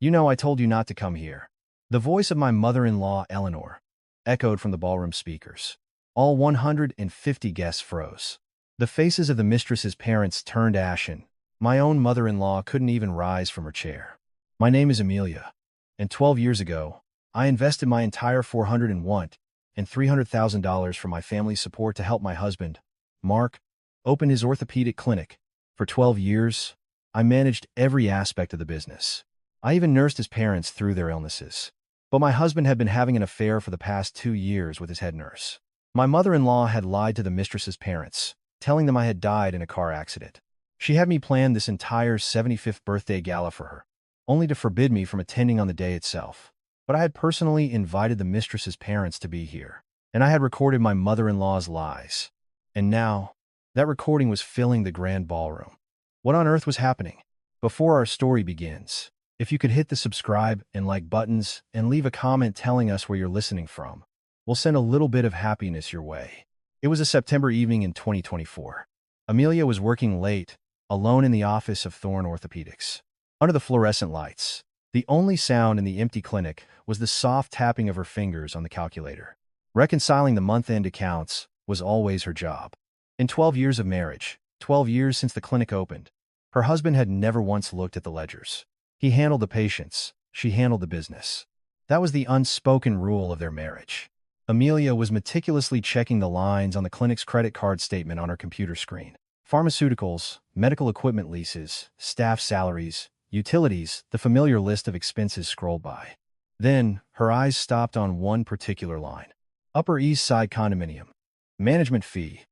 You know I told you not to come here. The voice of my mother-in-law, Eleanor, echoed from the ballroom speakers. All 150 guests froze. The faces of the mistress's parents turned ashen. My own mother-in-law couldn't even rise from her chair. My name is Amelia, and 12 years ago, I invested my entire $401 and $300,000 for my family's support to help my husband, Mark, open his orthopedic clinic. For 12 years, I managed every aspect of the business. I even nursed his parents through their illnesses. But my husband had been having an affair for the past 2 years with his head nurse. My mother-in-law had lied to the mistress's parents, telling them I had died in a car accident. She had me plan this entire 75th birthday gala for her, only to forbid me from attending on the day itself. But I had personally invited the mistress's parents to be here, and I had recorded my mother-in-law's lies. And now, that recording was filling the grand ballroom. What on earth was happening? Before our story begins, if you could hit the subscribe and like buttons and leave a comment telling us where you're listening from, we'll send a little bit of happiness your way. It was a September evening in 2024. Amelia was working late, alone in the office of Thorne Orthopedics. Under the fluorescent lights, the only sound in the empty clinic was the soft tapping of her fingers on the calculator. Reconciling the month-end accounts was always her job. In 12 years of marriage, 12 years since the clinic opened, her husband had never once looked at the ledgers. He handled the patients, she handled the business. That was the unspoken rule of their marriage. Amelia was meticulously checking the lines on the clinic's credit card statement on her computer screen. Pharmaceuticals, medical equipment leases, staff salaries, utilities, the familiar list of expenses scrolled by. Then, her eyes stopped on one particular line. Upper East Side condominium. Management fee.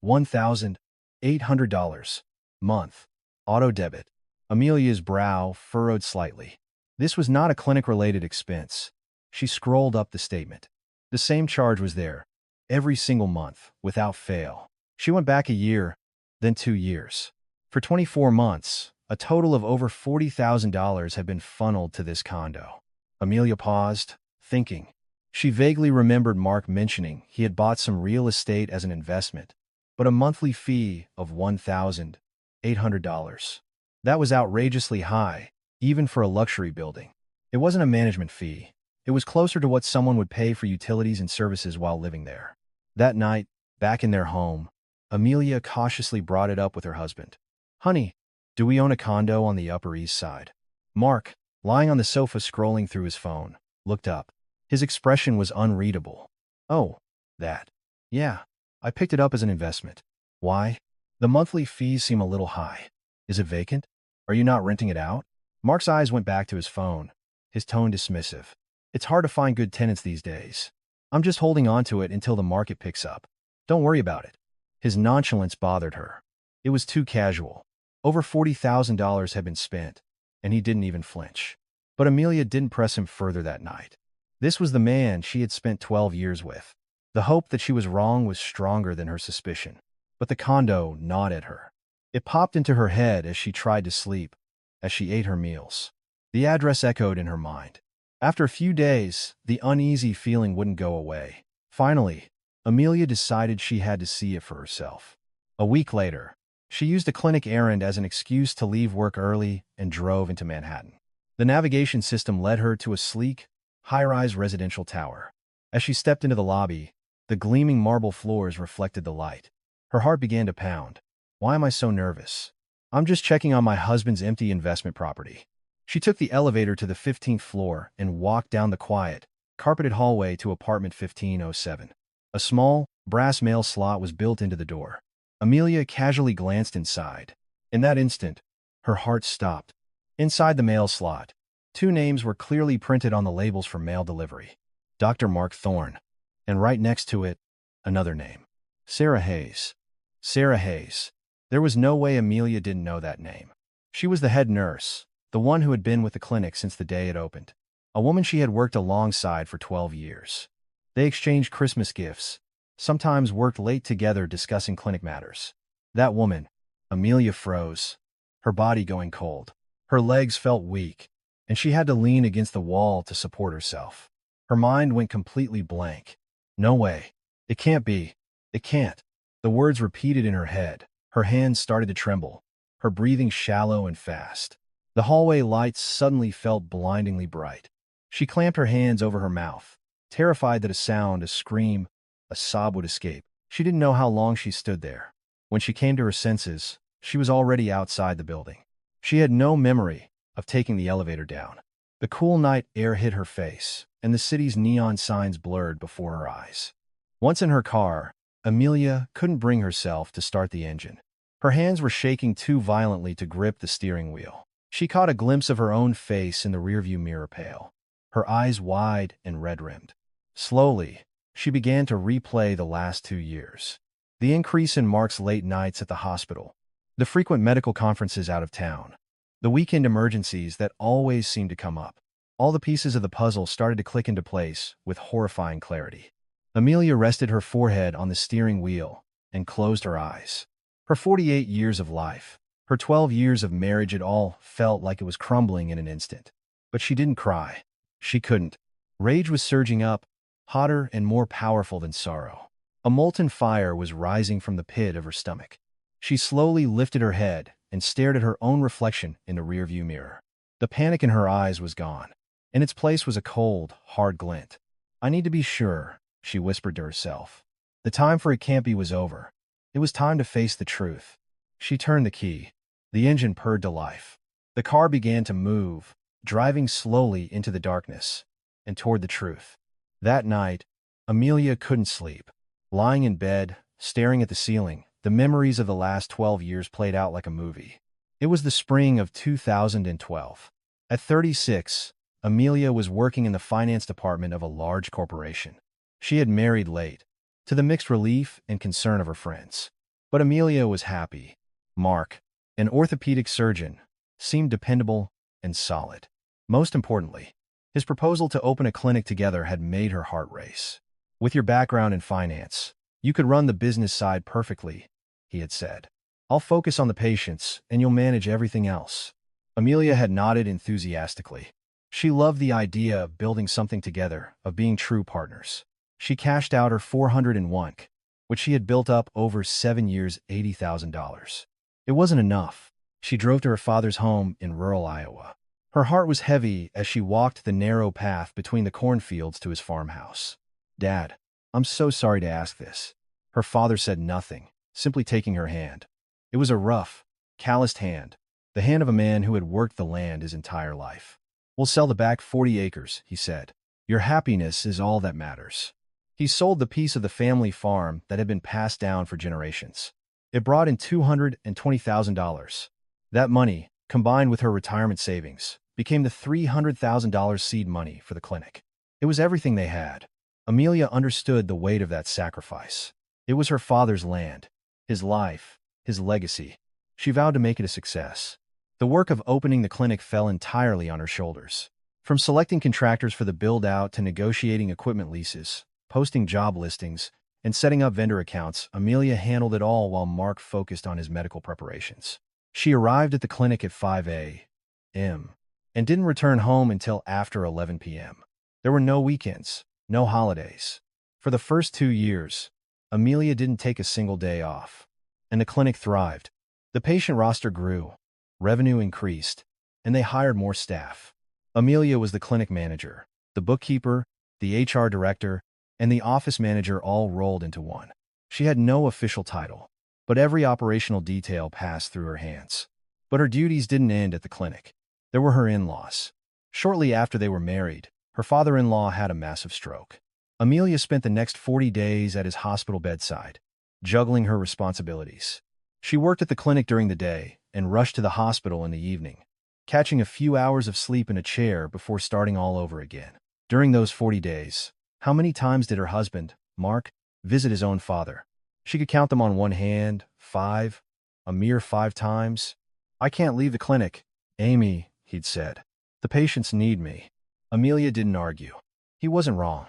$1,800. Month. Auto debit. Amelia's brow furrowed slightly. This was not a clinic-related expense. She scrolled up the statement. The same charge was there, every single month, without fail. She went back a year, then 2 years. For 24 months, a total of over $40,000 had been funneled to this condo. Amelia paused, thinking. She vaguely remembered Mark mentioning he had bought some real estate as an investment, but a monthly fee of $1,800. That was outrageously high, even for a luxury building. It wasn't a management fee. It was closer to what someone would pay for utilities and services while living there. That night, back in their home, Amelia cautiously brought it up with her husband. Honey, do we own a condo on the Upper East Side? Mark, lying on the sofa scrolling through his phone, looked up. His expression was unreadable. Oh, that. Yeah, I picked it up as an investment. Why? The monthly fees seem a little high. Is it vacant? Are you not renting it out? Mark's eyes went back to his phone, his tone dismissive. It's hard to find good tenants these days. I'm just holding on to it until the market picks up. Don't worry about it. His nonchalance bothered her. It was too casual. Over $40,000 had been spent, and he didn't even flinch. But Amelia didn't press him further that night. This was the man she had spent 12 years with. The hope that she was wrong was stronger than her suspicion. But the condo gnawed at her. It popped into her head as she tried to sleep, as she ate her meals. The address echoed in her mind. After a few days, the uneasy feeling wouldn't go away. Finally, Amelia decided she had to see it for herself. A week later, she used a clinic errand as an excuse to leave work early and drove into Manhattan. The navigation system led her to a sleek, high-rise residential tower. As she stepped into the lobby, the gleaming marble floors reflected the light. Her heart began to pound. Why am I so nervous? I'm just checking on my husband's empty investment property. She took the elevator to the 15th floor and walked down the quiet, carpeted hallway to apartment 1507. A small, brass mail slot was built into the door. Amelia casually glanced inside. In that instant, her heart stopped. Inside the mail slot, 2 names were clearly printed on the labels for mail delivery. Dr. Mark Thorne. And right next to it, another name. Sarah Hayes. Sarah Hayes. There was no way Amelia didn't know that name. She was the head nurse, the one who had been with the clinic since the day it opened. A woman she had worked alongside for 12 years. They exchanged Christmas gifts, sometimes worked late together discussing clinic matters. That woman, Amelia froze, her body going cold. Her legs felt weak, and she had to lean against the wall to support herself. Her mind went completely blank. No way. It can't be. It can't. The words repeated in her head. Her hands started to tremble, her breathing shallow and fast. The hallway lights suddenly felt blindingly bright. She clamped her hands over her mouth, terrified that a sound, a scream, a sob would escape. She didn't know how long she stood there. When she came to her senses, she was already outside the building. She had no memory of taking the elevator down. The cool night air hit her face, and the city's neon signs blurred before her eyes. Once in her car, Amelia couldn't bring herself to start the engine. Her hands were shaking too violently to grip the steering wheel. She caught a glimpse of her own face in the rearview mirror pale, her eyes wide and red-rimmed. Slowly, she began to replay the last 2 years. The increase in Mark's late nights at the hospital, the frequent medical conferences out of town, the weekend emergencies that always seemed to come up. All the pieces of the puzzle started to click into place with horrifying clarity. Amelia rested her forehead on the steering wheel and closed her eyes. Her 48 years of life, her 12 years of marriage, it all felt like it was crumbling in an instant. But she didn't cry. She couldn't. Rage was surging up, hotter and more powerful than sorrow. A molten fire was rising from the pit of her stomach. She slowly lifted her head and stared at her own reflection in the rearview mirror. The panic in her eyes was gone. In its place was a cold, hard glint. "I need to be sure," she whispered to herself. The time for it can't be was over. It was time to face the truth. She turned the key. The engine purred to life. The car began to move, driving slowly into the darkness and toward the truth. That night, Amelia couldn't sleep. Lying in bed, staring at the ceiling, the memories of the last 12 years played out like a movie. It was the spring of 2012. At 36, Amelia was working in the finance department of a large corporation. She had married late, to the mixed relief and concern of her friends. But Amelia was happy. Mark, an orthopedic surgeon, seemed dependable and solid. Most importantly, his proposal to open a clinic together had made her heart race. "With your background in finance, you could run the business side perfectly," he had said. "I'll focus on the patients, and you'll manage everything else." Amelia had nodded enthusiastically. She loved the idea of building something together, of being true partners. She cashed out her 401k, which she had built up over 7 years, $80,000. It wasn't enough. She drove to her father's home in rural Iowa. Her heart was heavy as she walked the narrow path between the cornfields to his farmhouse. "Dad, I'm so sorry to ask this." Her father said nothing, simply taking her hand. It was a rough, calloused hand, the hand of a man who had worked the land his entire life. "We'll sell the back 40 acres, he said. "Your happiness is all that matters." He sold the piece of the family farm that had been passed down for generations. It brought in $220,000. That money, combined with her retirement savings, became the $300,000 seed money for the clinic. It was everything they had. Amelia understood the weight of that sacrifice. It was her father's land, his life, his legacy. She vowed to make it a success. The work of opening the clinic fell entirely on her shoulders. From selecting contractors for the build-out to negotiating equipment leases, posting job listings, and setting up vendor accounts, Amelia handled it all while Mark focused on his medical preparations. She arrived at the clinic at 5 a.m. and didn't return home until after 11 p.m. There were no weekends, no holidays. For the first 2 years, Amelia didn't take a single day off, and the clinic thrived. The patient roster grew, revenue increased, and they hired more staff. Amelia was the clinic manager, the bookkeeper, the HR director, and the office manager all rolled into one. She had no official title, but every operational detail passed through her hands. But her duties didn't end at the clinic. There were her in-laws. Shortly after they were married, her father-in-law had a massive stroke. Amelia spent the next 40 days at his hospital bedside, juggling her responsibilities. She worked at the clinic during the day and rushed to the hospital in the evening, catching a few hours of sleep in a chair before starting all over again. During those 40 days, how many times did her husband, Mark, visit his own father? She could count them on one hand. 5. A mere 5 times. "I can't leave the clinic, Amy," he'd said. "The patients need me." Amelia didn't argue. He wasn't wrong.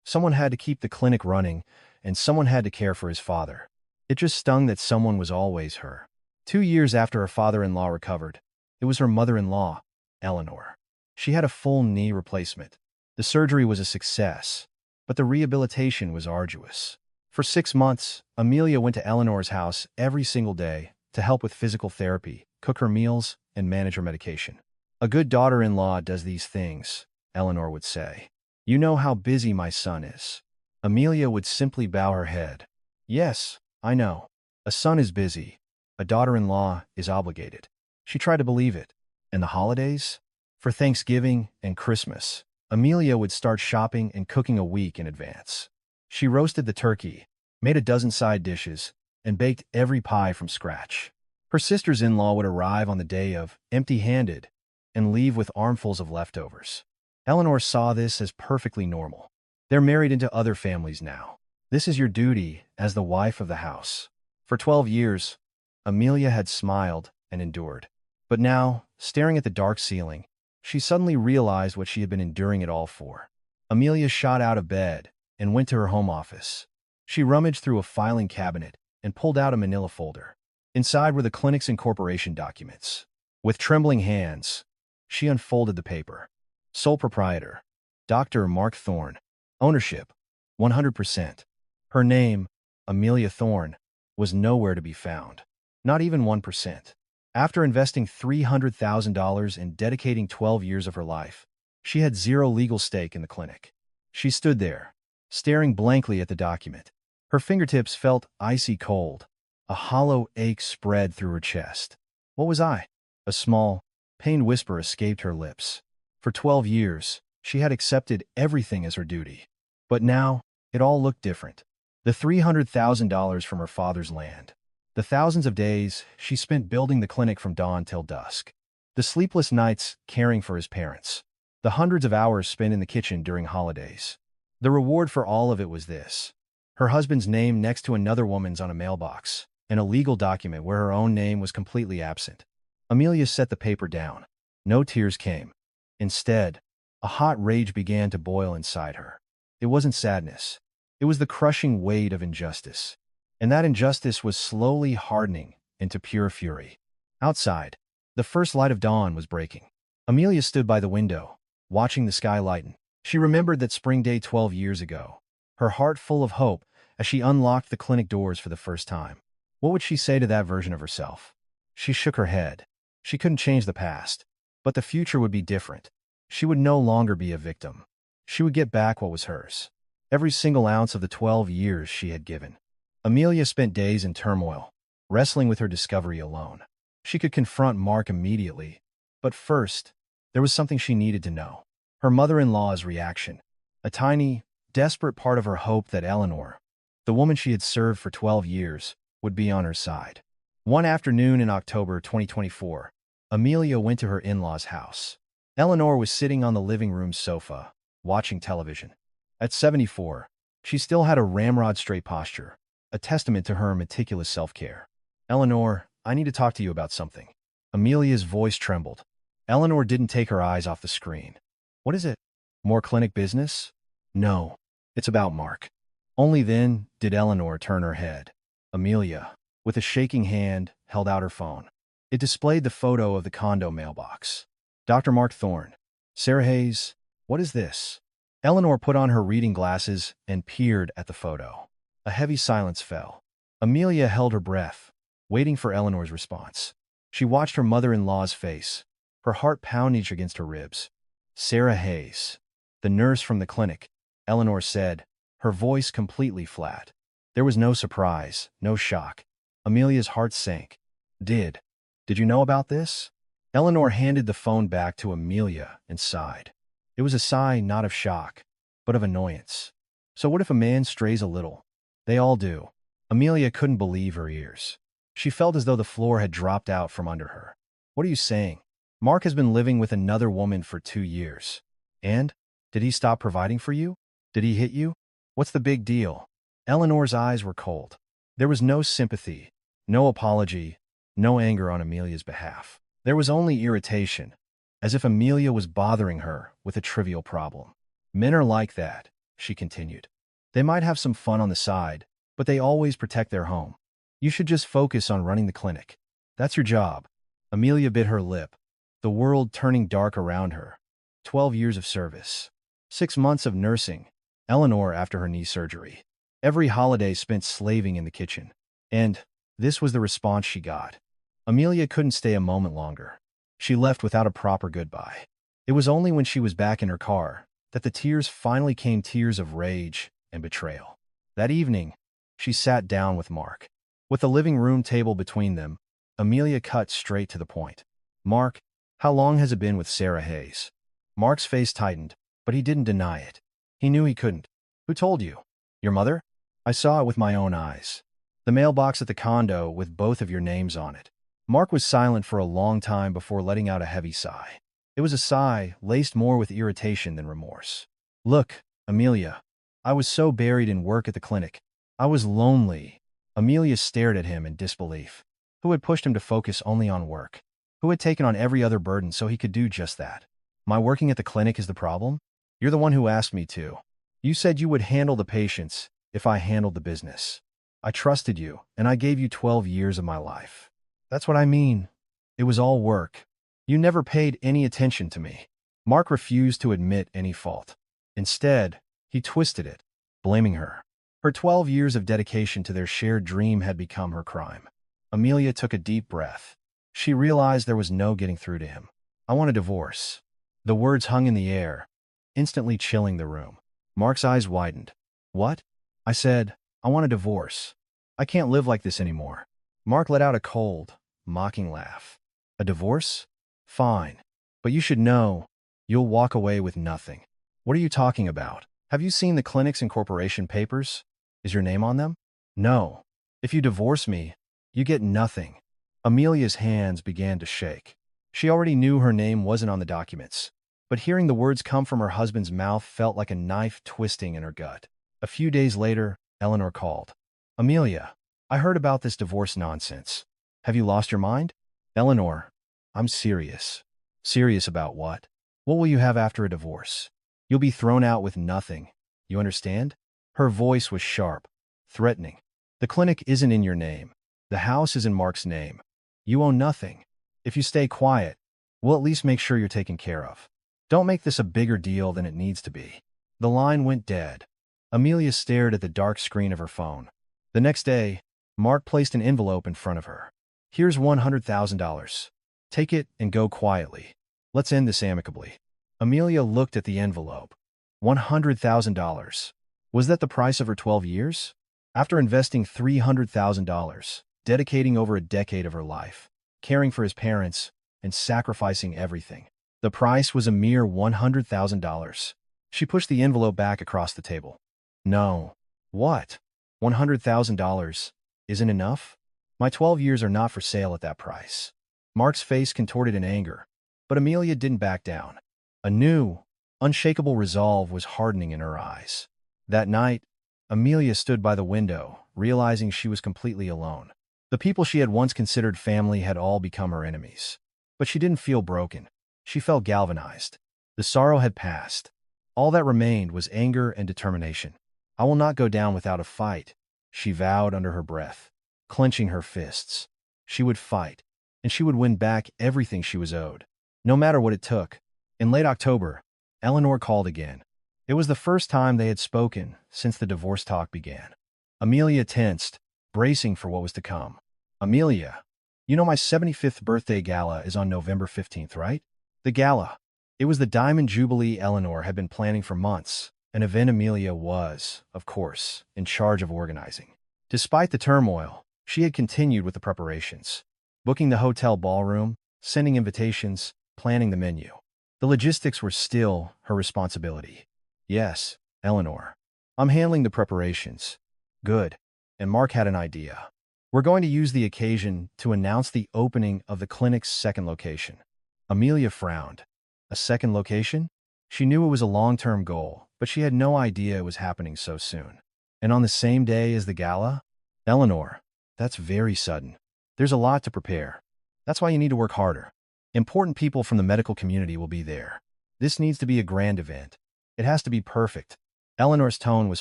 Someone had to keep the clinic running, and someone had to care for his father. It just stung that someone was always her. 2 years after her father-in-law recovered, it was her mother-in-law, Eleanor. She had a full knee replacement. The surgery was a success, but the rehabilitation was arduous. For 6 months, Amelia went to Eleanor's house every single day to help with physical therapy, cook her meals, and manage her medication. A good daughter-in-law does these things, Eleanor would say. You know how busy my son is. Amelia would simply bow her head. Yes, I know. A son is busy. A daughter-in-law is obligated. She tried to believe it. And the holidays? For Thanksgiving and Christmas, Amelia would start shopping and cooking a week in advance. She roasted the turkey, made a dozen side dishes, and baked every pie from scratch. Her sisters-in-law would arrive on the day of empty-handed and leave with armfuls of leftovers. Eleanor saw this as perfectly normal. They're married into other families now. This is your duty as the wife of the house. For 12 years, Amelia had smiled and endured. But now, staring at the dark ceiling, she suddenly realized what she had been enduring it all for. Amelia shot out of bed and went to her home office. She rummaged through a filing cabinet and pulled out a manila folder. Inside were the clinic's incorporation documents. With trembling hands, she unfolded the paper. Sole proprietor, Dr. Mark Thorne. Ownership, 100%. Her name, Amelia Thorne, was nowhere to be found. Not even 1%. After investing $300,000 and dedicating 12 years of her life, she had zero legal stake in the clinic. She stood there, staring blankly at the document. Her fingertips felt icy cold. A hollow ache spread through her chest. What was I? A small, pained whisper escaped her lips. For 12 years, she had accepted everything as her duty. But now, it all looked different. The $300,000 from her father's land. The thousands of days she spent building the clinic from dawn till dusk. The sleepless nights caring for his parents. The hundreds of hours spent in the kitchen during holidays. The reward for all of it was this: her husband's name next to another woman's on a mailbox, and a legal document where her own name was completely absent. Amelia set the paper down. No tears came. Instead, a hot rage began to boil inside her. It wasn't sadness. It was the crushing weight of injustice. And that injustice was slowly hardening into pure fury. Outside, the first light of dawn was breaking. Amelia stood by the window, watching the sky lighten. She remembered that spring day 12 years ago, her heart full of hope as she unlocked the clinic doors for the first time. What would she say to that version of herself? She shook her head. She couldn't change the past, but the future would be different. She would no longer be a victim. She would get back what was hers. Every single ounce of the 12 years she had given. Amelia spent days in turmoil, wrestling with her discovery alone. She could confront Mark immediately, but first, there was something she needed to know. Her mother-in-law's reaction. A tiny, desperate part of her hope that Eleanor, the woman she had served for 12 years, would be on her side. One afternoon in October 2024, Amelia went to her in-laws' house. Eleanor was sitting on the living room sofa, watching television. At 74, she still had a ramrod-straight posture, a testament to her meticulous self-care. Eleanor, I need to talk to you about something. Amelia's voice trembled. Eleanor didn't take her eyes off the screen. What is it? More clinic business? No, it's about Mark. Only then did Eleanor turn her head. Amelia, with a shaking hand, held out her phone. It displayed the photo of the condo mailbox. Dr. Mark Thorne. Sarah Hayes, what is this? Eleanor put on her reading glasses and peered at the photo. A heavy silence fell. Amelia held her breath, waiting for Eleanor's response. She watched her mother-in-law's face, her heart pounding against her ribs. Sarah Hayes, the nurse from the clinic, Eleanor said, her voice completely flat. There was no surprise, no shock. Amelia's heart sank. Did you know about this? Eleanor handed the phone back to Amelia and sighed. It was a sigh not of shock, but of annoyance. So what if a man strays a little? They all do. Amelia couldn't believe her ears. She felt as though the floor had dropped out from under her. What are you saying? Mark has been living with another woman for 2 years. And? Did he stop providing for you? Did he hit you? What's the big deal? Eleanor's eyes were cold. There was no sympathy, no apology, no anger on Amelia's behalf. There was only irritation, as if Amelia was bothering her with a trivial problem. Men are like that, she continued. They might have some fun on the side, but they always protect their home. You should just focus on running the clinic. That's your job. Amelia bit her lip, the world turning dark around her. 12 years of service. 6 months of nursing. Eleanor after her knee surgery. Every holiday spent slaving in the kitchen. And this was the response she got. Amelia couldn't stay a moment longer. She left without a proper goodbye. It was only when she was back in her car that the tears finally came, tears of rage and betrayal. That evening, she sat down with Mark. With the living room table between them, Amelia cut straight to the point. "Mark, how long has it been with Sarah Hayes?" Mark's face tightened, but he didn't deny it. He knew he couldn't. "Who told you? Your mother?" "I saw it with my own eyes. The mailbox at the condo with both of your names on it." Mark was silent for a long time before letting out a heavy sigh. It was a sigh laced more with irritation than remorse. "Look, Amelia, I was so buried in work at the clinic. I was lonely." Amelia stared at him in disbelief. Who had pushed him to focus only on work? Who had taken on every other burden so he could do just that? "My working at the clinic is the problem? You're the one who asked me to. You said you would handle the patients if I handled the business. I trusted you, and I gave you 12 years of my life. That's what I mean. It was all work. You never paid any attention to me." Mark refused to admit any fault. Instead, he twisted it, blaming her. Her 12 years of dedication to their shared dream had become her crime. Amelia took a deep breath. She realized there was no getting through to him. "I want a divorce." The words hung in the air, instantly chilling the room. Mark's eyes widened. "What?" "I said, I want a divorce. I can't live like this anymore." Mark let out a cold, mocking laugh. "A divorce? Fine. But you should know, you'll walk away with nothing." "What are you talking about? Have you seen the clinic's incorporation papers? Is your name on them?" "No. If you divorce me, you get nothing." Amelia's hands began to shake. She already knew her name wasn't on the documents, but hearing the words come from her husband's mouth felt like a knife twisting in her gut. A few days later, Eleanor called. "Amelia, I heard about this divorce nonsense. Have you lost your mind?" "Eleanor, I'm serious." "Serious about what? What will you have after a divorce? You'll be thrown out with nothing. You understand?" Her voice was sharp, threatening. "The clinic isn't in your name. The house is in Mark's name. You own nothing. If you stay quiet, we'll at least make sure you're taken care of. Don't make this a bigger deal than it needs to be." The line went dead. Amelia stared at the dark screen of her phone. The next day, Mark placed an envelope in front of her. "Here's $100,000. Take it and go quietly. Let's end this amicably." Amelia looked at the envelope. $100,000. Was that the price of her 12 years? After investing $300,000, dedicating over a decade of her life, caring for his parents, and sacrificing everything, the price was a mere $100,000. She pushed the envelope back across the table. "No." "What? $100,000 isn't enough? My 12 years are not for sale at that price." Mark's face contorted in anger, but Amelia didn't back down. A new, unshakable resolve was hardening in her eyes. That night, Amelia stood by the window, realizing she was completely alone. The people she had once considered family had all become her enemies. But she didn't feel broken. She felt galvanized. The sorrow had passed. All that remained was anger and determination. "I will not go down without a fight," she vowed under her breath, clenching her fists. She would fight, and she would win back everything she was owed, no matter what it took. In late October, Eleanor called again. It was the first time they had spoken since the divorce talk began. Amelia tensed, bracing for what was to come. "Amelia, you know my 75th birthday gala is on November 15th, right?" The gala. It was the Diamond Jubilee Eleanor had been planning for months, an event Amelia was, of course, in charge of organizing. Despite the turmoil, she had continued with the preparations, booking the hotel ballroom, sending invitations, planning the menu. The logistics were still her responsibility. "Yes, Eleanor. I'm handling the preparations." "Good." And Mark had an idea. "We're going to use the occasion to announce the opening of the clinic's second location." Amelia frowned. A second location? She knew it was a long-term goal, but she had no idea it was happening so soon. And on the same day as the gala? "Eleanor, that's very sudden. There's a lot to prepare. That's why you need to work harder. Important people from the medical community will be there. This needs to be a grand event. It has to be perfect." Eleanor's tone was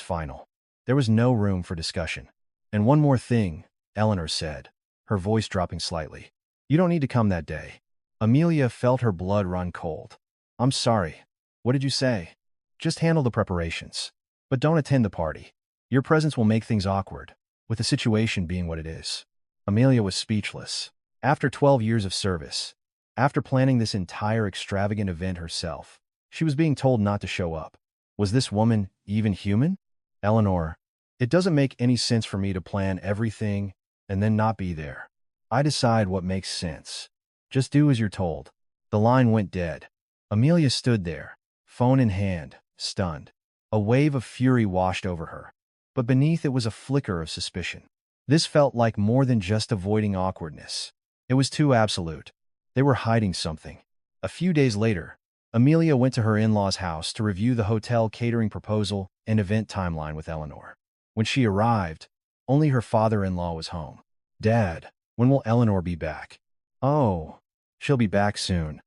final. There was no room for discussion. "And one more thing," Eleanor said, her voice dropping slightly. "You don't need to come that day." Amelia felt her blood run cold. "I'm sorry. What did you say?" "Just handle the preparations. But don't attend the party. Your presence will make things awkward, with the situation being what it is." Amelia was speechless. After 12 years of service, After planning this entire extravagant event herself, she was being told not to show up. Was this woman even human? Eleanor, it doesn't make any sense for me to plan everything and then not be there. I decide what makes sense. Just do as you're told. The line went dead. Amelia stood there, phone in hand, stunned. A wave of fury washed over her, but beneath it was a flicker of suspicion. This felt like more than just avoiding awkwardness. It was too absolute. They were hiding something. A few days later, Amelia went to her in-laws' house to review the hotel catering proposal and event timeline with Eleanor. When she arrived, only her father-in-law was home. "Dad, when will Eleanor be back?" "Oh, she'll be back soon.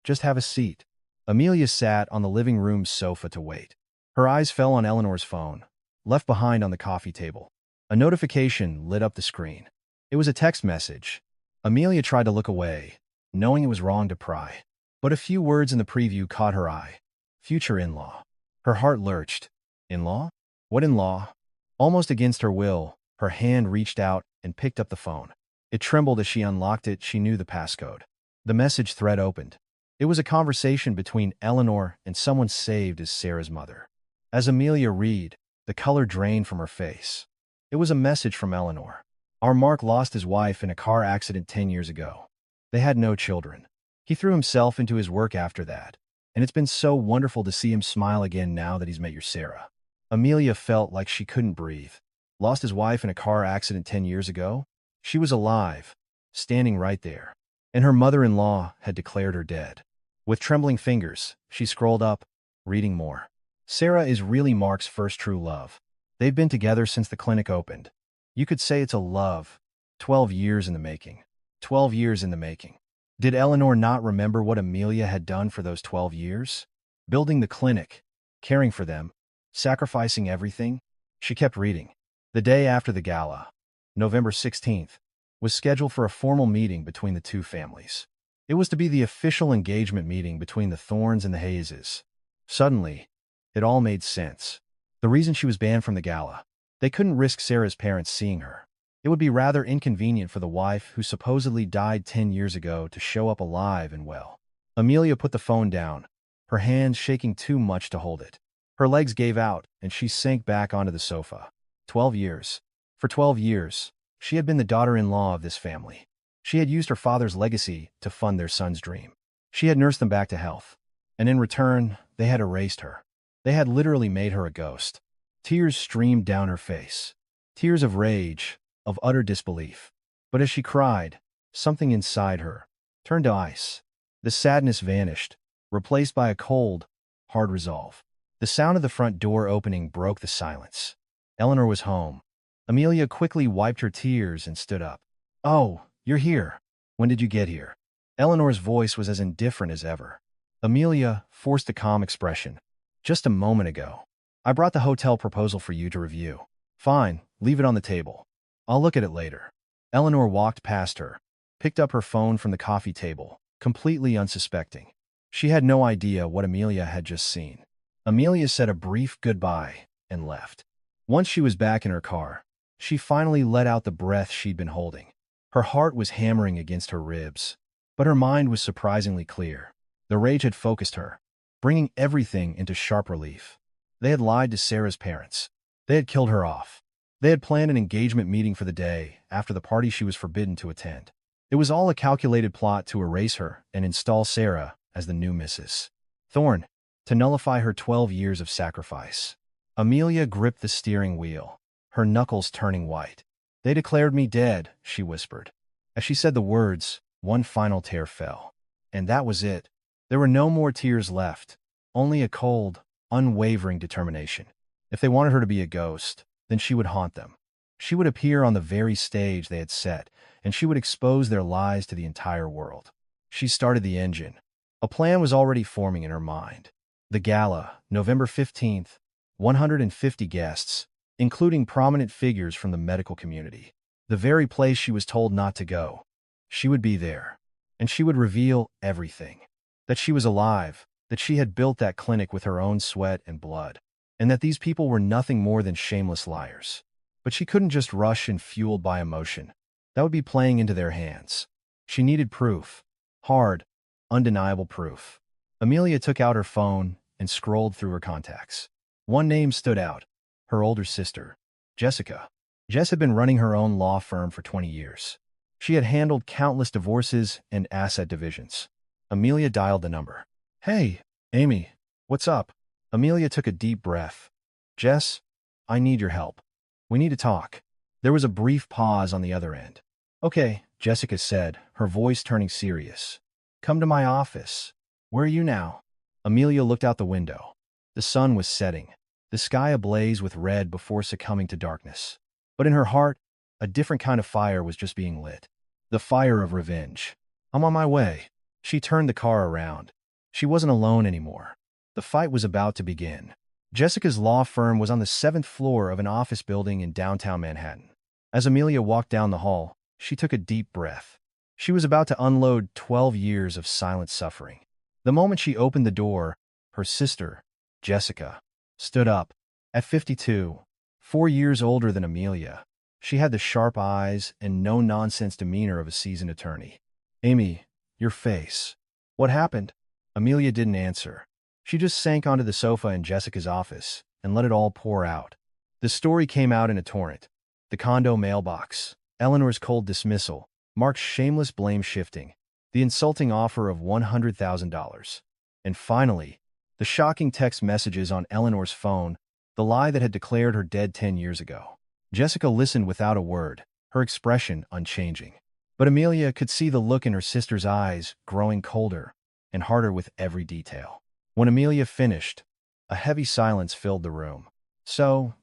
Just have a seat." Amelia sat on the living room sofa to wait. Her eyes fell on Eleanor's phone, left behind on the coffee table. A notification lit up the screen. It was a text message. Amelia tried to look away, knowing it was wrong to pry. But a few words in the preview caught her eye. Future in-law. Her heart lurched. In-law? What in-law? Almost against her will, her hand reached out and picked up the phone. It trembled as she unlocked it. She knew the passcode. The message thread opened. It was a conversation between Eleanor and someone saved as Sarah's mother. As Amelia read, the color drained from her face. It was a message from Eleanor. "Our Mark lost his wife in a car accident 10 years ago. They had no children. He threw himself into his work after that, and it's been so wonderful to see him smile again now that he's met your Sarah." Amelia felt like she couldn't breathe. Lost his wife in a car accident 10 years ago? She was alive, standing right there, and her mother-in-law had declared her dead. With trembling fingers, she scrolled up, reading more. Sarah is really Mark's first true love. They've been together since the clinic opened. You could say it's a love. 12 years in the making. 12 years in the making. Did Eleanor not remember what Amelia had done for those 12 years? Building the clinic, caring for them, sacrificing everything? She kept reading. The day after the gala, November 16th, was scheduled for a formal meeting between the two families. It was to be the official engagement meeting between the Thorns and the Hayeses. Suddenly, it all made sense. The reason she was banned from the gala. They couldn't risk Sarah's parents seeing her. It would be rather inconvenient for the wife who supposedly died 10 years ago to show up alive and well. Amelia put the phone down, her hands shaking too much to hold it. Her legs gave out, and she sank back onto the sofa. 12 years. For 12 years, she had been the daughter-in-law of this family. She had used her father's legacy to fund their son's dream. She had nursed them back to health. And in return, they had erased her. They had literally made her a ghost. Tears streamed down her face. Tears of rage, of utter disbelief. But as she cried, something inside her turned to ice. The sadness vanished, replaced by a cold, hard resolve. The sound of the front door opening broke the silence. Eleanor was home. Amelia quickly wiped her tears and stood up. "Oh, you're here. When did you get here?" Eleanor's voice was as indifferent as ever. Amelia forced a calm expression. "Just a moment ago. I brought the hotel proposal for you to review." "Fine, leave it on the table. I'll look at it later." Eleanor walked past her, picked up her phone from the coffee table, completely unsuspecting. She had no idea what Amelia had just seen. Amelia said a brief goodbye and left. Once she was back in her car, she finally let out the breath she'd been holding. Her heart was hammering against her ribs, but her mind was surprisingly clear. The rage had focused her, bringing everything into sharp relief. They had lied to Sarah's parents. They had killed her off. They had planned an engagement meeting for the day after the party she was forbidden to attend. It was all a calculated plot to erase her and install Sarah as the new Mrs. Thorn, to nullify her 12 years of sacrifice. Amelia gripped the steering wheel, her knuckles turning white. "They declared me dead," she whispered. As she said the words, one final tear fell. And that was it. There were no more tears left, only a cold, unwavering determination. If they wanted her to be a ghost, then she would haunt them. She would appear on the very stage they had set, and she would expose their lies to the entire world. She started the engine. A plan was already forming in her mind. The gala, November 15th, 150 guests, including prominent figures from the medical community. The very place she was told not to go. She would be there, and she would reveal everything. That she was alive, that she had built that clinic with her own sweat and blood, and that these people were nothing more than shameless liars. But she couldn't just rush in fueled by emotion. That would be playing into their hands. She needed proof. Hard, undeniable proof. Amelia took out her phone and scrolled through her contacts. One name stood out, her older sister, Jessica. Jess had been running her own law firm for 20 years. She had handled countless divorces and asset divisions. Amelia dialed the number. Hey, Amy, what's up? Amelia took a deep breath. Jess, I need your help. We need to talk. There was a brief pause on the other end. Okay, Jessica said, her voice turning serious. Come to my office. Where are you now? Amelia looked out the window. The sun was setting, the sky ablaze with red before succumbing to darkness. But in her heart, a different kind of fire was just being lit. The fire of revenge. I'm on my way. She turned the car around. She wasn't alone anymore. The fight was about to begin. Jessica's law firm was on the 7th floor of an office building in downtown Manhattan. As Amelia walked down the hall, she took a deep breath. She was about to unload 12 years of silent suffering. The moment she opened the door, her sister, Jessica, stood up. At 52, 4 years older than Amelia, she had the sharp eyes and no-nonsense demeanor of a seasoned attorney. Amy, your face. What happened? Amelia didn't answer. She just sank onto the sofa in Jessica's office and let it all pour out. The story came out in a torrent. The condo mailbox, Eleanor's cold dismissal, Mark's shameless blame shifting, the insulting offer of $100,000. And finally, the shocking text messages on Eleanor's phone, the lie that had declared her dead 10 years ago. Jessica listened without a word, her expression unchanging. But Amelia could see the look in her sister's eyes growing colder and harder with every detail. When Amelia finished, a heavy silence filled the room. So,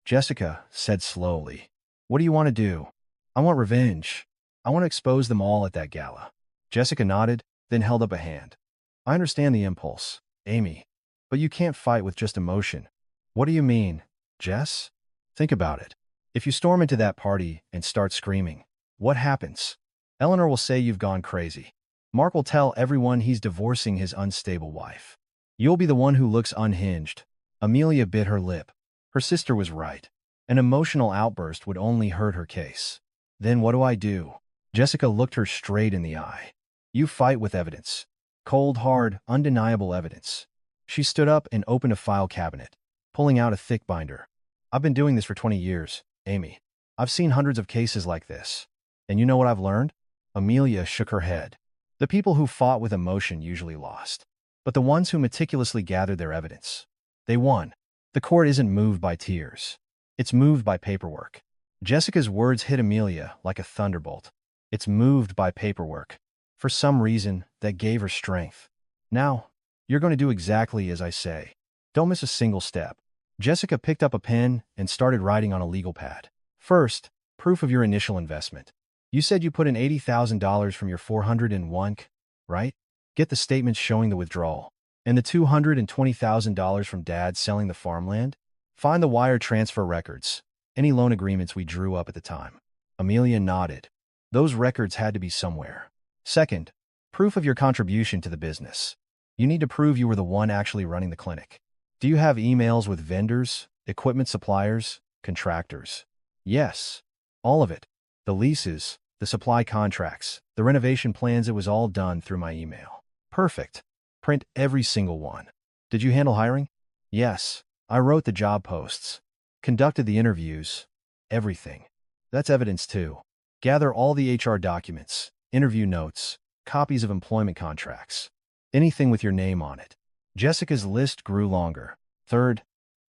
Jessica said slowly, what do you want to do? I want revenge. I want to expose them all at that gala. Jessica nodded, then held up a hand. I understand the impulse, Amy, but you can't fight with just emotion. What do you mean, Jess? Think about it. If you storm into that party and start screaming, what happens? Eleanor will say you've gone crazy. Mark will tell everyone he's divorcing his unstable wife. You'll be the one who looks unhinged. Amelia bit her lip. Her sister was right. An emotional outburst would only hurt her case. Then what do I do? Jessica looked her straight in the eye. You fight with evidence. Cold, hard, undeniable evidence. She stood up and opened a file cabinet, pulling out a thick binder. I've been doing this for 20 years, Amy. I've seen hundreds of cases like this. And you know what I've learned? Amelia shook her head. The people who fought with emotion usually lost. But the ones who meticulously gathered their evidence, they won. The court isn't moved by tears. It's moved by paperwork. Jessica's words hit Amelia like a thunderbolt. It's moved by paperwork. For some reason, that gave her strength. Now, you're going to do exactly as I say. Don't miss a single step. Jessica picked up a pen and started writing on a legal pad. First, proof of your initial investment. You said you put in $80,000 from your 401k, right? Get the statements showing the withdrawal. And the $220,000 from Dad selling the farmland? Find the wire transfer records, any loan agreements we drew up at the time. Amelia nodded. Those records had to be somewhere. Second, proof of your contribution to the business. You need to prove you were the one actually running the clinic. Do you have emails with vendors, equipment suppliers, contractors? Yes. All of it. The leases, the supply contracts, the renovation plans, it was all done through my email. Perfect. Print every single one. Did you handle hiring? Yes. I wrote the job posts, conducted the interviews, everything. That's evidence too. Gather all the HR documents, interview notes, copies of employment contracts, anything with your name on it. Jessica's list grew longer. Third,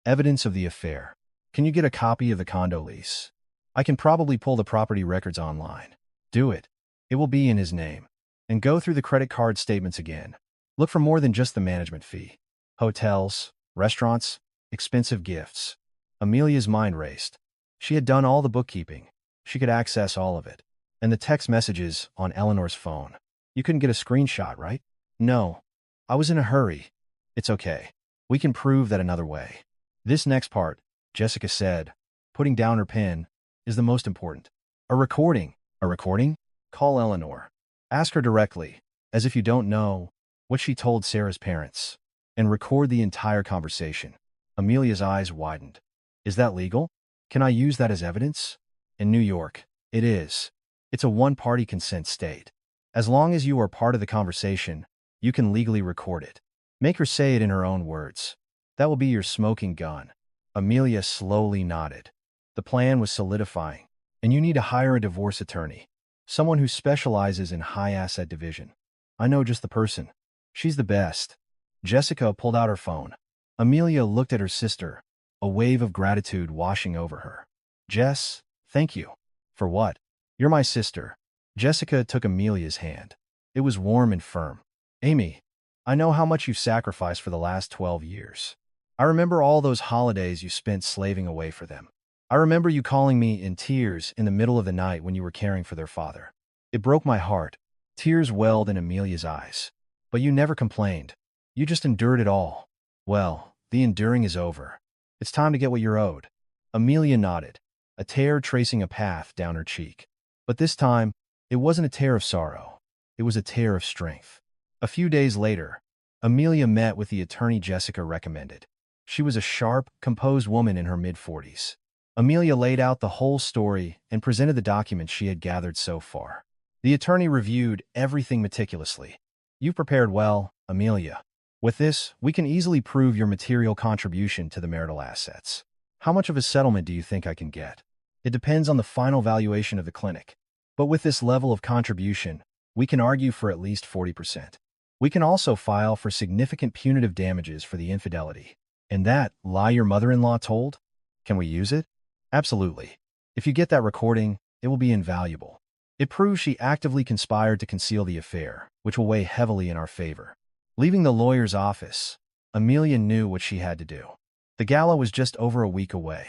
evidence of the affair. Can you get a copy of the condo lease? I can probably pull the property records online. Do it. It will be in his name. And go through the credit card statements again. Look for more than just the management fee. Hotels, restaurants, expensive gifts. Amelia's mind raced. She had done all the bookkeeping. She could access all of it. And the text messages on Eleanor's phone. You couldn't get a screenshot, right? No. I was in a hurry. It's okay. We can prove that another way. This next part, Jessica said, putting down her pen, is the most important. A recording. A recording? Call Eleanor. Ask her directly, as if you don't know, what she told Sarah's parents. And record the entire conversation. Amelia's eyes widened. Is that legal? Can I use that as evidence? In New York, it is. It's a one-party consent state. As long as you are part of the conversation, You can legally record it. Make her say it in her own words. That will be your smoking gun. Amelia slowly nodded. The plan was solidifying, and you need to hire a divorce attorney, someone who specializes in high-asset division. I know just the person. She's the best. Jessica pulled out her phone. Amelia looked at her sister, a wave of gratitude washing over her. Jess, thank you. For what? You're my sister. Jessica took Amelia's hand. It was warm and firm. Amy, I know how much you've sacrificed for the last 12 years. I remember all those holidays you spent slaving away for them. I remember you calling me in tears in the middle of the night when you were caring for their father. It broke my heart. Tears welled in Amelia's eyes. But you never complained. You just endured it all. Well, the enduring is over. It's time to get what you're owed. Amelia nodded, a tear tracing a path down her cheek. But this time, it wasn't a tear of sorrow. It was a tear of strength. A few days later, Amelia met with the attorney Jessica recommended. She was a sharp, composed woman in her mid-40s. Amelia laid out the whole story and presented the documents she had gathered so far. The attorney reviewed everything meticulously. You prepared well, Amelia. With this, we can easily prove your material contribution to the marital assets. How much of a settlement do you think I can get? It depends on the final valuation of the clinic. But with this level of contribution, we can argue for at least 40%. We can also file for significant punitive damages for the infidelity. And that lie your mother-in-law told? Can we use it? Absolutely. If you get that recording, it will be invaluable. It proves she actively conspired to conceal the affair, which will weigh heavily in our favor. Leaving the lawyer's office, Amelia knew what she had to do. The gala was just over a week away.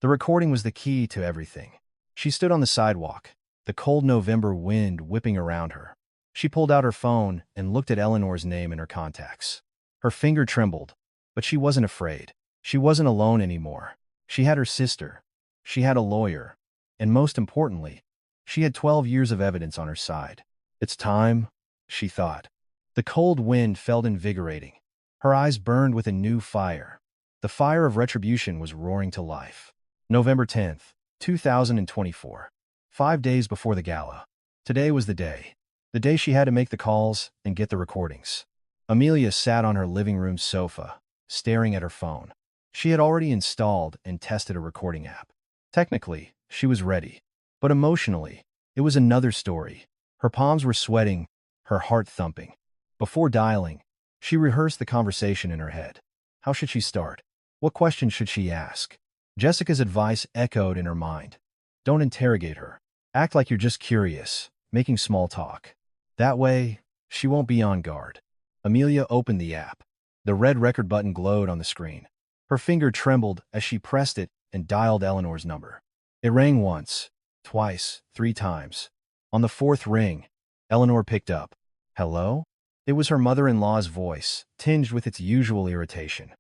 The recording was the key to everything. She stood on the sidewalk, the cold November wind whipping around her. She pulled out her phone and looked at Eleanor's name in her contacts. Her finger trembled, but she wasn't afraid. She wasn't alone anymore. She had her sister. She had a lawyer. And most importantly, she had 12 years of evidence on her side. It's time, she thought. The cold wind felt invigorating. Her eyes burned with a new fire. The fire of retribution was roaring to life. November 10th, 2024. 5 days before the gala. Today was the day. The day she had to make the calls and get the recordings. Amelia sat on her living room sofa, staring at her phone. She had already installed and tested a recording app. Technically, she was ready. But emotionally, it was another story. Her palms were sweating, her heart thumping. Before dialing, she rehearsed the conversation in her head. How should she start? What questions should she ask? Jessica's advice echoed in her mind. Don't interrogate her. Act like you're just curious, making small talk. That way, she won't be on guard. Amelia opened the app. The red record button glowed on the screen. Her finger trembled as she pressed it and dialed Eleanor's number. It rang once, twice, 3 times. On the 4th ring, Eleanor picked up. Hello? It was her mother-in-law's voice, tinged with its usual irritation.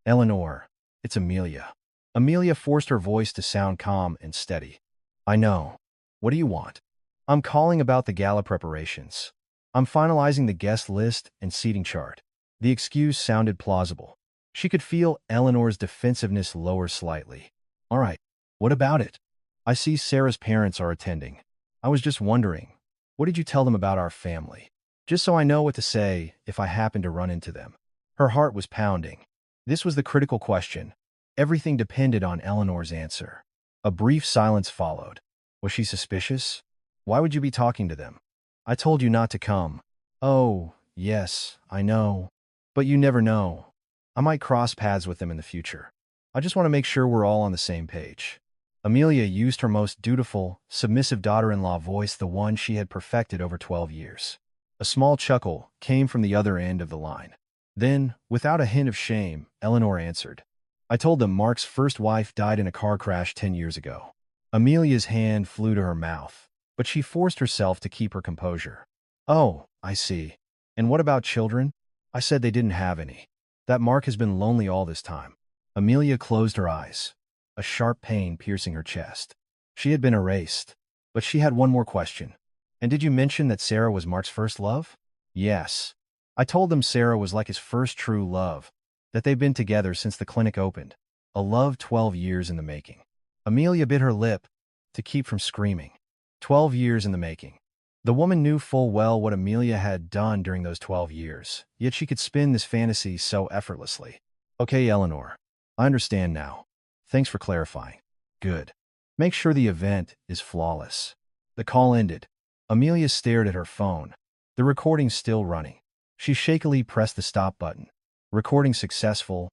Eleanor, it's Amelia. Amelia forced her voice to sound calm and steady. I know. What do you want? I'm calling about the gala preparations. I'm finalizing the guest list and seating chart. The excuse sounded plausible. She could feel Eleanor's defensiveness lower slightly. All right, what about it? I see Sarah's parents are attending. I was just wondering, what did you tell them about our family? Just so I know what to say if I happen to run into them. Her heart was pounding. This was the critical question. Everything depended on Eleanor's answer. A brief silence followed. Was she suspicious? Why would you be talking to them? I told you not to come. Oh, yes, I know. But you never know. I might cross paths with them in the future. I just want to make sure we're all on the same page. Amelia used her most dutiful, submissive daughter-in-law voice, the one she had perfected over 12 years. A small chuckle came from the other end of the line. Then, without a hint of shame, Eleanor answered. I told them Mark's first wife died in a car crash 10 years ago. Amelia's hand flew to her mouth, but she forced herself to keep her composure. Oh, I see. And what about children? I said they didn't have any. That Mark has been lonely all this time. Amelia closed her eyes, a sharp pain piercing her chest. She had been erased, but she had one more question. And did you mention that Sarah was Mark's first love? Yes. I told them Sarah was like his first true love, that they've been together since the clinic opened. A love 12 years in the making. Amelia bit her lip to keep from screaming. 12 years in the making. The woman knew full well what Amelia had done during those 12 years, yet she could spin this fantasy so effortlessly. Okay, Eleanor. I understand now. Thanks for clarifying. Good. Make sure the event is flawless. The call ended. Amelia stared at her phone. The recording still running. She shakily pressed the stop button. Recording successful.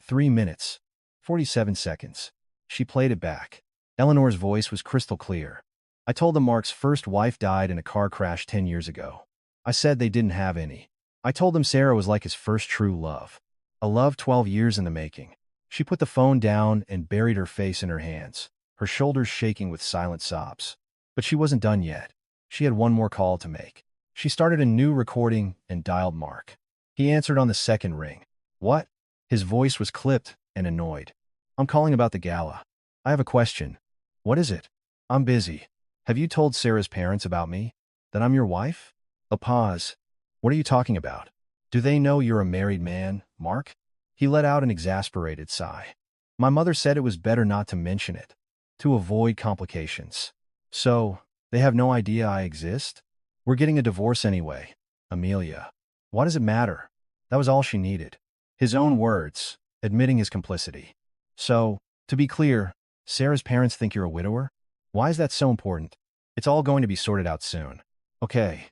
3 minutes. 47 seconds. She played it back. Eleanor's voice was crystal clear. I told them Mark's first wife died in a car crash 10 years ago. I said they didn't have any. I told them Sarah was like his first true love. A love 12 years in the making. She put the phone down and buried her face in her hands, her shoulders shaking with silent sobs. But she wasn't done yet. She had one more call to make. She started a new recording and dialed Mark. He answered on the second ring. What? His voice was clipped and annoyed. I'm calling about the gala. I have a question. What is it? I'm busy. Have you told Sarah's parents about me? That I'm your wife? A pause. What are you talking about? Do they know you're a married man, Mark? He let out an exasperated sigh. My mother said it was better not to mention it, to avoid complications. So, they have no idea I exist? We're getting a divorce anyway. Amelia. Why does it matter? That was all she needed. His own words, admitting his complicity. So, to be clear, Sarah's parents think you're a widower? Why is that so important? It's all going to be sorted out soon. Okay.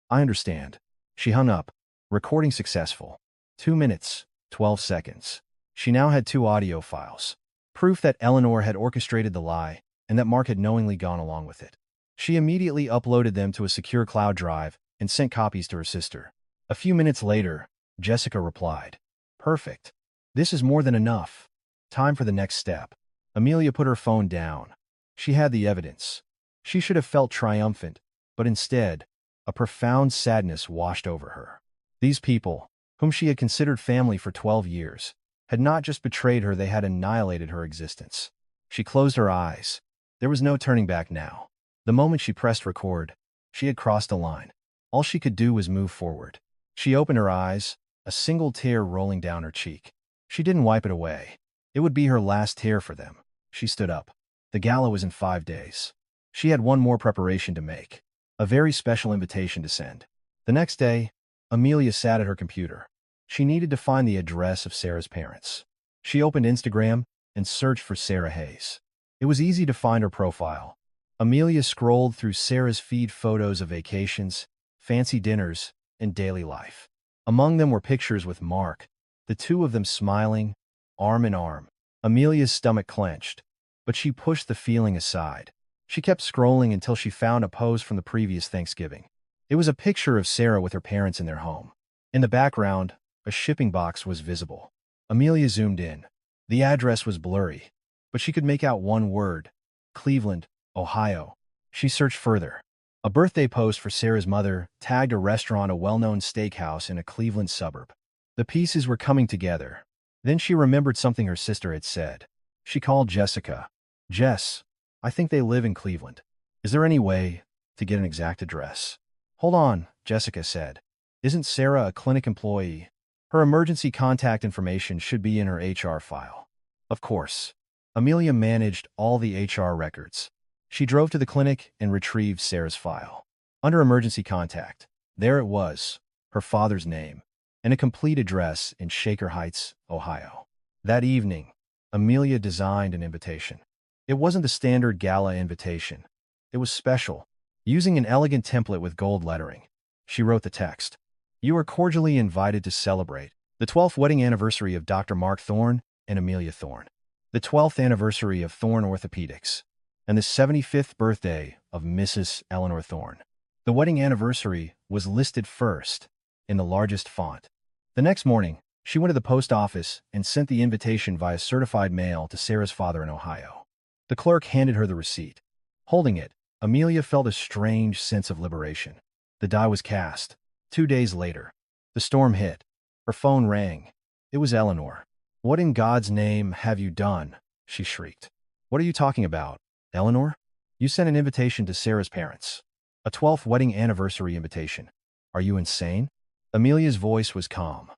I understand. She hung up. Recording successful. 2 minutes, 12 seconds. She now had 2 audio files. Proof that Eleanor had orchestrated the lie and that Mark had knowingly gone along with it. She immediately uploaded them to a secure cloud drive and sent copies to her sister. A few minutes later, Jessica replied. Perfect. This is more than enough. Time for the next step. Amelia put her phone down. She had the evidence. She should have felt triumphant, but instead, a profound sadness washed over her. These people, whom she had considered family for 12 years, had not just betrayed her, they had annihilated her existence. She closed her eyes. There was no turning back now. The moment she pressed record, she had crossed a line. All she could do was move forward. She opened her eyes, a single tear rolling down her cheek. She didn't wipe it away. It would be her last tear for them. She stood up. The gala was in 5 days. She had one more preparation to make. A very special invitation to send. The next day, Amelia sat at her computer. She needed to find the address of Sarah's parents. She opened Instagram and searched for Sarah Hayes. It was easy to find her profile. Amelia scrolled through Sarah's feed, photos of vacations, fancy dinners, and daily life. Among them were pictures with Mark, the two of them smiling, arm in arm. Amelia's stomach clenched, but she pushed the feeling aside. She kept scrolling until she found a pose from the previous Thanksgiving. It was a picture of Sarah with her parents in their home. In the background, a shipping box was visible. Amelia zoomed in. The address was blurry, but she could make out one word: Cleveland, Ohio. She searched further. A birthday post for Sarah's mother tagged a restaurant, a well-known steakhouse in a Cleveland suburb. The pieces were coming together. Then she remembered something her sister had said. She called Jessica. Jess, I think they live in Cleveland. Is there any way to get an exact address? Hold on, Jessica said. Isn't Sarah a clinic employee? Her emergency contact information should be in her HR file. Of course. Amelia managed all the HR records. She drove to the clinic and retrieved Sarah's file. Under emergency contact, there it was, her father's name, and a complete address in Shaker Heights, Ohio. That evening, Amelia designed an invitation. It wasn't the standard gala invitation. It was special. Using an elegant template with gold lettering, she wrote the text. You are cordially invited to celebrate the 12th wedding anniversary of Dr. Mark Thorne and Amelia Thorne, the 12th anniversary of Thorne Orthopedics, and the 75th birthday of Mrs. Eleanor Thorne. The wedding anniversary was listed first, in the largest font. The next morning, she went to the post office and sent the invitation via certified mail to Sarah's father in Ohio. The clerk handed her the receipt. Holding it, Amelia felt a strange sense of liberation. The die was cast. 2 days later, the storm hit. Her phone rang. It was Eleanor. What in God's name have you done? She shrieked. What are you talking about, Eleanor? You sent an invitation to Sarah's parents. A 12th wedding anniversary invitation. Are you insane? Amelia's voice was calm.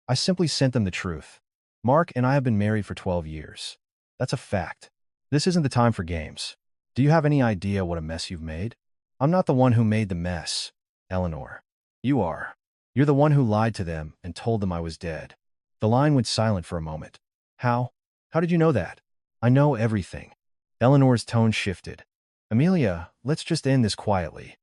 I simply sent them the truth. Mark and I have been married for 12 years. That's a fact. This isn't the time for games. Do you have any idea what a mess you've made? I'm not the one who made the mess, Eleanor. You are. You're the one who lied to them and told them I was dead. The line went silent for a moment. How? How did you know that? I know everything. Eleanor's tone shifted. Amelia, let's just end this quietly.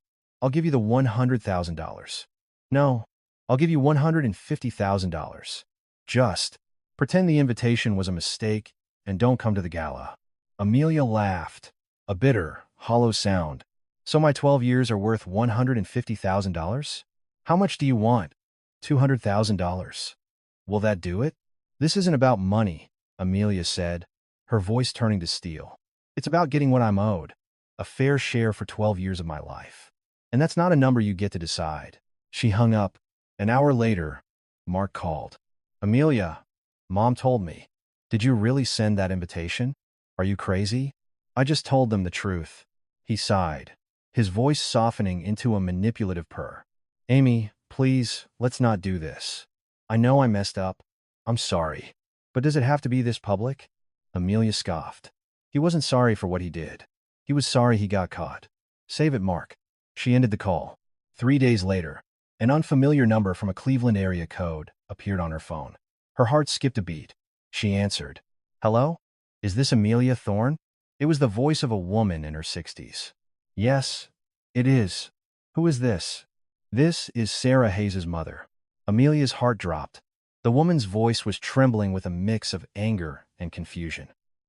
I'll give you the $100,000. No, I'll give you $150,000. Just pretend the invitation was a mistake and don't come to the gala. Amelia laughed, a bitter, hollow sound. So my 12 years are worth $150,000? How much do you want? $200,000. Will that do it? This isn't about money, Amelia said, her voice turning to steel. It's about getting what I'm owed, a fair share for 12 years of my life. And that's not a number you get to decide. She hung up. An hour later, Mark called. Amelia, Mom told me. Did you really send that invitation? Are you crazy? I just told them the truth. He sighed, his voice softening into a manipulative purr. Amy, please, let's not do this. I know I messed up. I'm sorry. But does it have to be this public? Amelia scoffed. He wasn't sorry for what he did. He was sorry he got caught. Save it, Mark. She ended the call. 3 days later, an unfamiliar number from a Cleveland area code appeared on her phone. Her heart skipped a beat. She answered. Hello? Is this Amelia Thorne? It was the voice of a woman in her 60s. Yes, it is. Who is this? This is Sarah Hayes' mother. Amelia's heart dropped. The woman's voice was trembling with a mix of anger and confusion.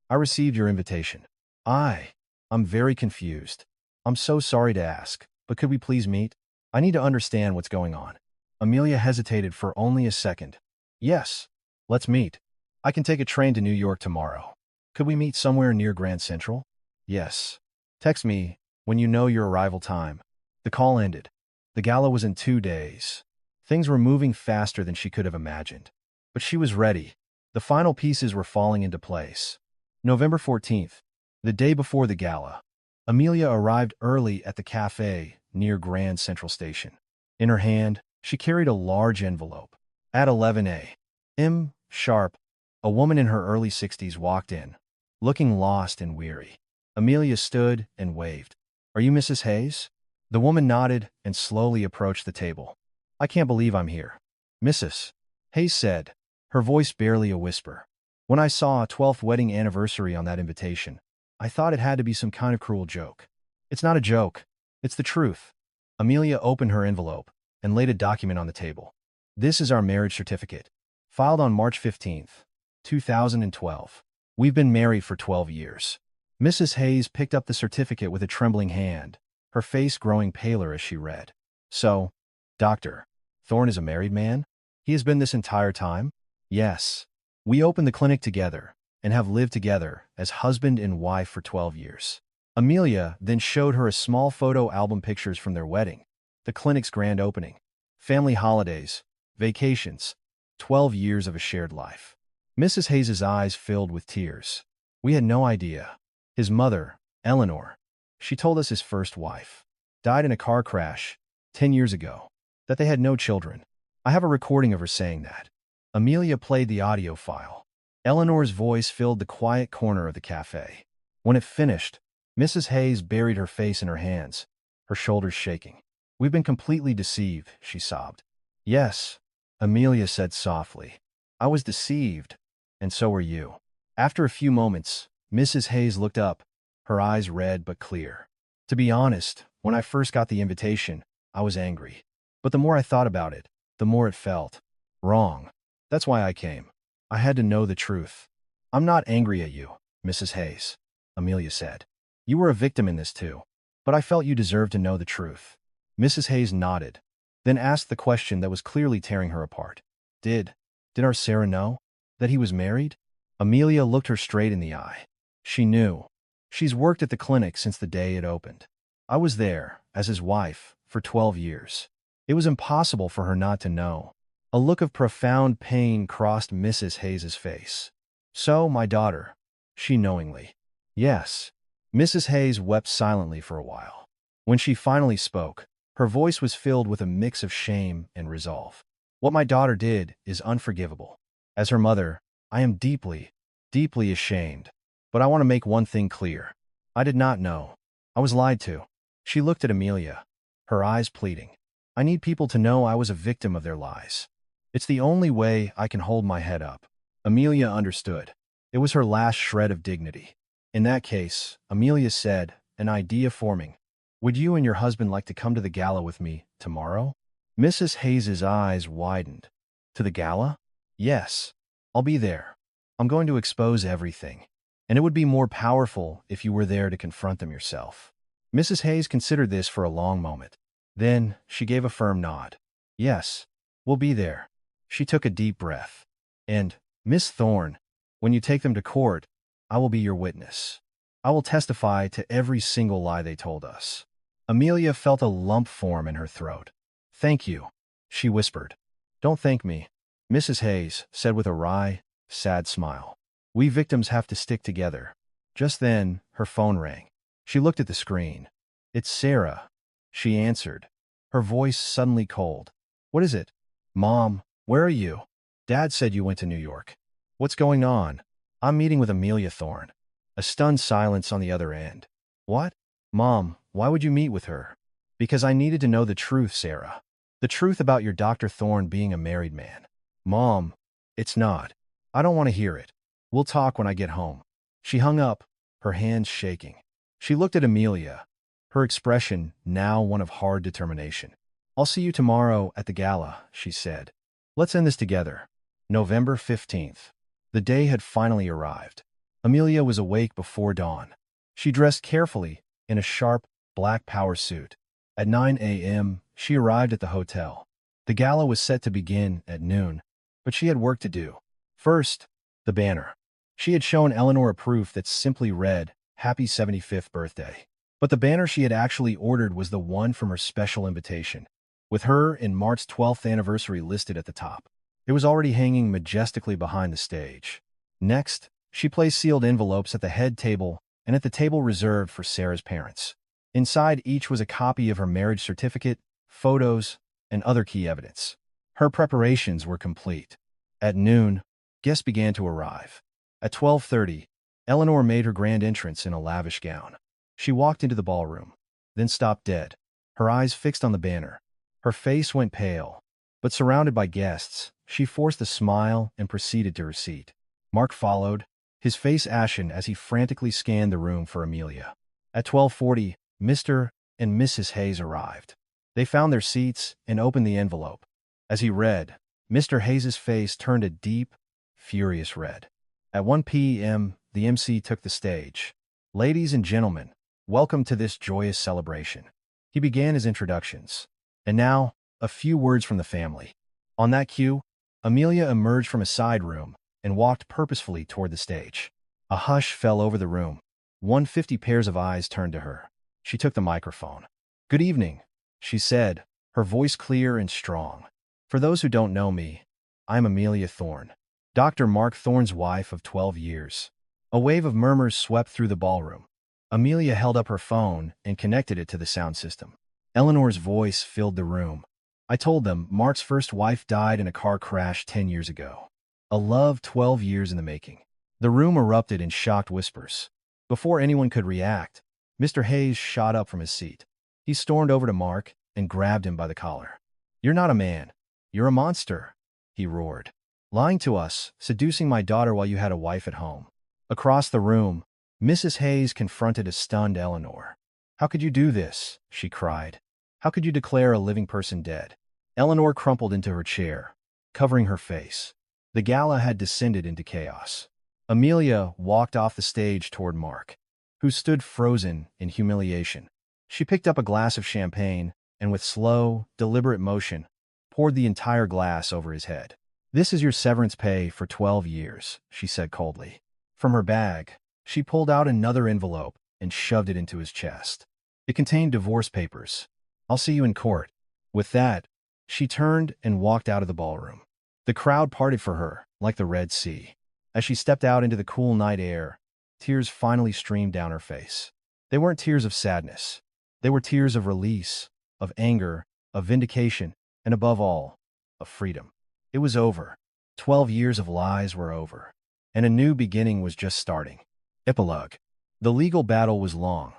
I received your invitation. I'm very confused. I'm so sorry to ask, but could we please meet? I need to understand what's going on. Amelia hesitated for only a second. Yes, let's meet. I can take a train to New York tomorrow. Could we meet somewhere near Grand Central? Yes. Text me when you know your arrival time. The call ended. The gala was in 2 days. Things were moving faster than she could have imagined. But she was ready. The final pieces were falling into place. November 14th, the day before the gala, Amelia arrived early at the cafe near Grand Central Station. In her hand, she carried a large envelope. At 11 a.m. sharp, a woman in her early 60s walked in, looking lost and weary. Amelia stood and waved. Are you Mrs. Hayes? The woman nodded and slowly approached the table. I can't believe I'm here. Mrs. Hayes said, her voice barely a whisper. When I saw a 12th wedding anniversary on that invitation, I thought it had to be some kind of cruel joke. It's not a joke. It's the truth. Amelia opened her envelope and laid a document on the table. This is our marriage certificate, filed on March 15th, 2012. We've been married for 12 years. Mrs. Hayes picked up the certificate with a trembling hand, her face growing paler as she read. So, Dr. Thorne is a married man? He has been this entire time? Yes. We opened the clinic together and have lived together as husband and wife for 12 years. Amelia then showed her a small photo album pictures from their wedding, the clinic's grand opening, family holidays, vacations, 12 years of a shared life. Mrs. Hayes' eyes filled with tears. We had no idea. His mother, Eleanor, she told us his first wife, died in a car crash 10 years ago, that they had no children. I have a recording of her saying that. Amelia played the audio file. Eleanor's voice filled the quiet corner of the cafe. When it finished, Mrs. Hayes buried her face in her hands, her shoulders shaking. We've been completely deceived, she sobbed. Yes, Amelia said softly. I was deceived, and so were you. After a few moments, Mrs. Hayes looked up, her eyes red but clear. To be honest, when I first got the invitation, I was angry. But the more I thought about it, the more it felt wrong. That's why I came. I had to know the truth. I'm not angry at you, Mrs. Hayes, Amelia said. You were a victim in this too. But I felt you deserved to know the truth. Mrs. Hayes nodded, then asked the question that was clearly tearing her apart. Did our Sarah know that he was married? Amelia looked her straight in the eye. She knew. She's worked at the clinic since the day it opened. I was there, as his wife, for 12 years. It was impossible for her not to know. A look of profound pain crossed Mrs. Hayes' face. So, my daughter, she knowingly. Yes. Mrs. Hayes wept silently for a while. When she finally spoke, her voice was filled with a mix of shame and resolve. What my daughter did is unforgivable. As her mother, I am deeply, deeply ashamed. But I want to make one thing clear. I did not know. I was lied to. She looked at Amelia, her eyes pleading. I need people to know I was a victim of their lies. It's the only way I can hold my head up. Amelia understood. It was her last shred of dignity. In that case, Amelia said, an idea forming. Would you and your husband like to come to the gala with me tomorrow? Mrs. Hayes's eyes widened. To the gala? Yes. I'll be there. I'm going to expose everything. And it would be more powerful if you were there to confront them yourself. Mrs. Hayes considered this for a long moment. Then she gave a firm nod. Yes, we'll be there. She took a deep breath. And, Miss Thorne, when you take them to court, I will be your witness. I will testify to every single lie they told us. Amelia felt a lump form in her throat. Thank you, she whispered. Don't thank me, Mrs. Hayes said with a wry, sad smile. We victims have to stick together. Just then, her phone rang. She looked at the screen. It's Sarah, she answered, her voice suddenly cold. What is it? Mom, where are you? Dad said you went to New York. What's going on? I'm meeting with Amelia Thorne. A stunned silence on the other end. What? Mom, why would you meet with her? Because I needed to know the truth, Sarah. The truth about your Dr. Thorne being a married man. Mom, it's not. I don't want to hear it. We'll talk when I get home. She hung up, her hands shaking. She looked at Amelia, her expression now one of hard determination. I'll see you tomorrow at the gala, she said. Let's end this together. November 15th. The day had finally arrived. Amelia was awake before dawn. She dressed carefully in a sharp, black power suit. At 9 a.m., she arrived at the hotel. The gala was set to begin at noon, but she had work to do. First, the banner. She had shown Eleanor a proof that simply read, Happy 75th birthday. But the banner she had actually ordered was the one from her special invitation, with her and Mark's 12th anniversary listed at the top. It was already hanging majestically behind the stage. Next, she placed sealed envelopes at the head table and at the table reserved for Sarah's parents. Inside each was a copy of her marriage certificate, photos, and other key evidence. Her preparations were complete. At noon, guests began to arrive. At 12:30, Eleanor made her grand entrance in a lavish gown. She walked into the ballroom, then stopped dead, her eyes fixed on the banner. Her face went pale, but surrounded by guests, she forced a smile and proceeded to her seat. Mark followed, his face ashen as he frantically scanned the room for Amelia. At 12:40, Mr. and Mrs. Hayes arrived. They found their seats and opened the envelope. As he read, Mr. Hayes's face turned a deep, furious red. At 1 p.m., the MC took the stage. Ladies and gentlemen, welcome to this joyous celebration. He began his introductions. And now, a few words from the family. On that cue, Amelia emerged from a side room and walked purposefully toward the stage. A hush fell over the room. 150 pairs of eyes turned to her. She took the microphone. Good evening, she said, her voice clear and strong. For those who don't know me, I'm Amelia Thorne, Dr. Mark Thorne's wife of 12 years. A wave of murmurs swept through the ballroom. Amelia held up her phone and connected it to the sound system. Eleanor's voice filled the room. I told them Mark's first wife died in a car crash 10 years ago. A love 12 years in the making. The room erupted in shocked whispers. Before anyone could react, Mr. Hayes shot up from his seat. He stormed over to Mark and grabbed him by the collar. You're not a man. You're a monster, he roared. Lying to us, seducing my daughter while you had a wife at home. Across the room, Mrs. Hayes confronted a stunned Eleanor. How could you do this? She cried. How could you declare a living person dead? Eleanor crumpled into her chair, covering her face. The gala had descended into chaos. Amelia walked off the stage toward Mark, who stood frozen in humiliation. She picked up a glass of champagne and with slow, deliberate motion, poured the entire glass over his head. This is your severance pay for 12 years, she said coldly. From her bag, she pulled out another envelope and shoved it into his chest. It contained divorce papers. I'll see you in court. With that, she turned and walked out of the ballroom. The crowd parted for her, like the Red Sea. As she stepped out into the cool night air, tears finally streamed down her face. They weren't tears of sadness. They were tears of release, of anger, of vindication, and above all, of freedom. It was over. 12 years of lies were over. And a new beginning was just starting. Epilogue. The legal battle was long,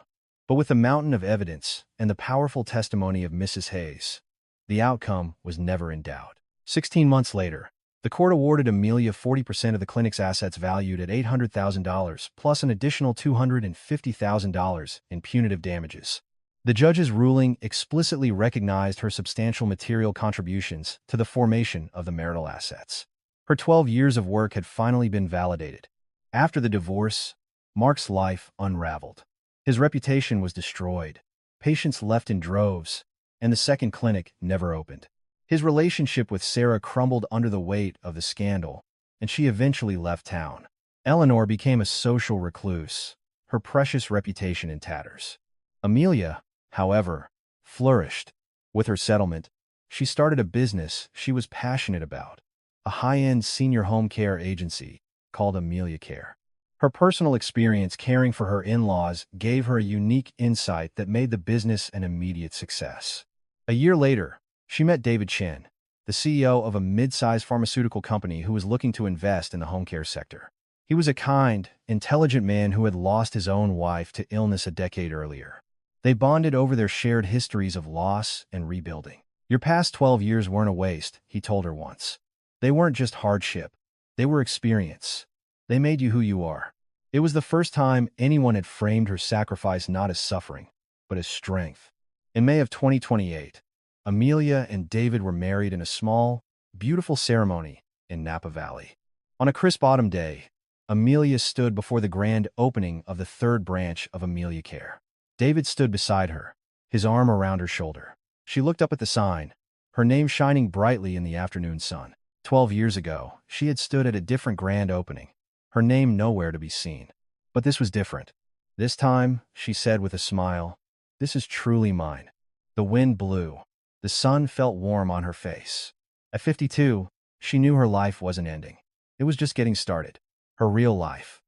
But with the mountain of evidence and the powerful testimony of Mrs. Hayes, the outcome was never in doubt. 16 months later, the court awarded Amelia 40% of the clinic's assets valued at $800,000 plus an additional $250,000 in punitive damages. The judge's ruling explicitly recognized her substantial material contributions to the formation of the marital assets. Her 12 years of work had finally been validated. After the divorce, Mark's life unraveled. His reputation was destroyed, patients left in droves, and the second clinic never opened. His relationship with Sarah crumbled under the weight of the scandal, and she eventually left town. Eleanor became a social recluse, her precious reputation in tatters. Amelia, however, flourished. With her settlement, she started a business she was passionate about, a high-end senior home care agency called Amelia Care. Her personal experience caring for her in-laws gave her a unique insight that made the business an immediate success. A year later, she met David Chen, the CEO of a mid-sized pharmaceutical company who was looking to invest in the home care sector. He was a kind, intelligent man who had lost his own wife to illness a decade earlier. They bonded over their shared histories of loss and rebuilding. "Your past 12 years weren't a waste," he told her once. "They weren't just hardship. They were experience. They made you who you are." It was the first time anyone had framed her sacrifice not as suffering, but as strength. In May of 2028, Amelia and David were married in a small, beautiful ceremony in Napa Valley. On a crisp autumn day, Amelia stood before the grand opening of the third branch of Amelia Care. David stood beside her, his arm around her shoulder. She looked up at the sign, her name shining brightly in the afternoon sun. 12 years ago, she had stood at a different grand opening, her name nowhere to be seen. But this was different. "This time," she said with a smile, "this is truly mine." The wind blew. The sun felt warm on her face. At 52, she knew her life wasn't ending. It was just getting started. Her real life.